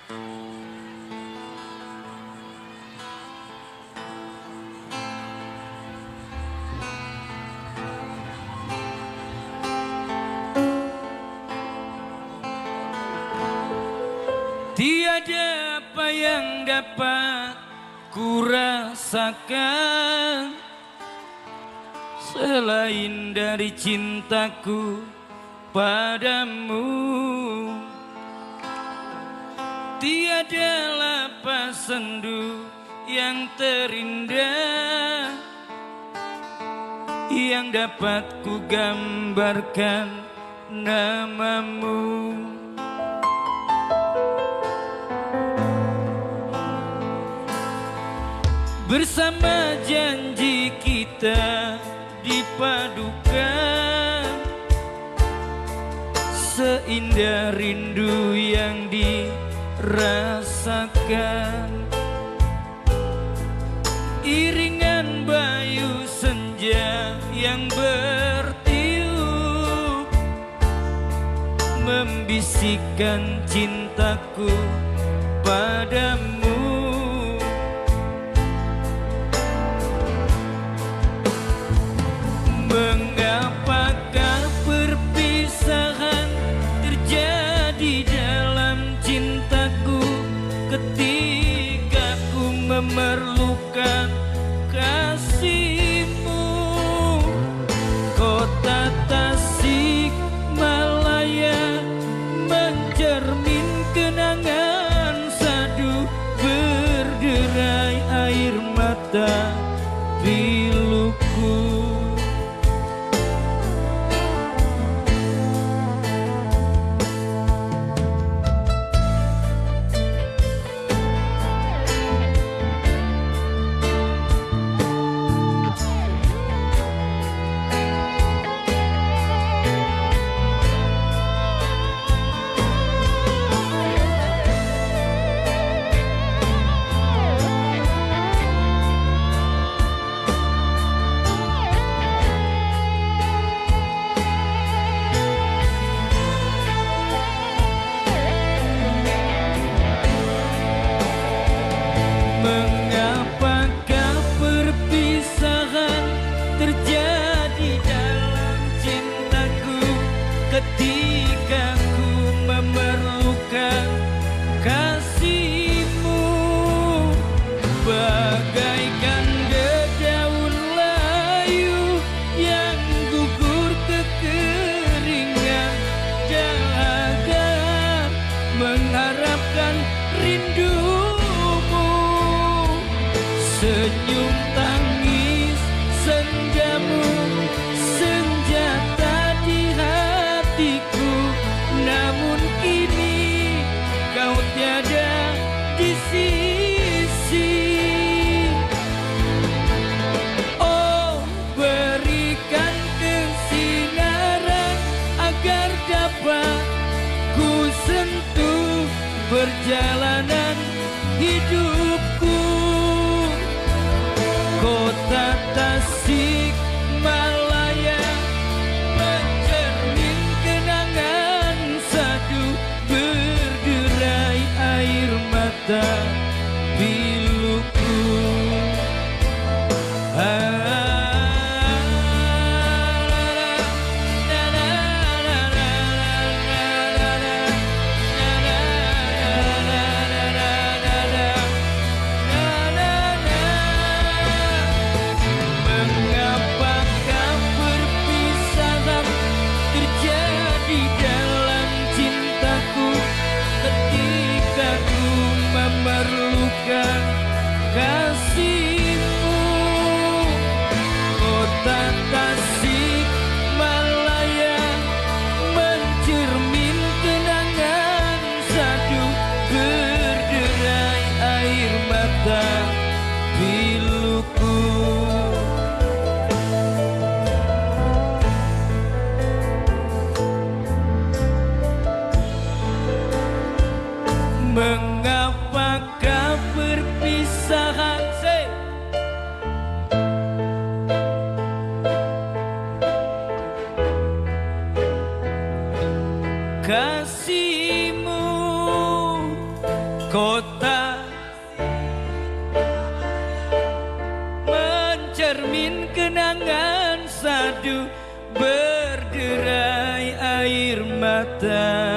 Tiada apa yang dapat ku rasakan selain dari cintaku padamu. Tiada lapas sendu yang terindah yang dapat ku gambarkan namamu. Bersama janji kita dipadukan, seindah rindu yang dirasakan. Iringan bayu senja yang bertiup membisikkan cintaku padamu. Mengapakah perpisahan terjadi dalam cintaku ketika ku memerlukan kasihmu? Kota Tasik Malaya mencermin kenangan sadu, berderai air mata piluku. Mengapakah perpisahan terjadi dalam cintaku ketika ku memerlukan kasihmu? Bagaikan dedaun layu yang gugur kekeringan dahaga, mengharapkan rindu. Senyum tangis senjamu, senjata di hatiku. Namun kini kau tiada di sisi. Oh, berikan kesinaran agar dapat ku sentuh perjalanan hidupku. Kota Tasik Malaya mencermin kenangan sadu, berderai air mata piluku. Memerlukan kasihmu. Kota Tasik Malaya mencermin kenangan sadu, berderai air mata piluku. Mengapakah perpisahan kasihmu kota mencermin kenangan sadu berderai air mata.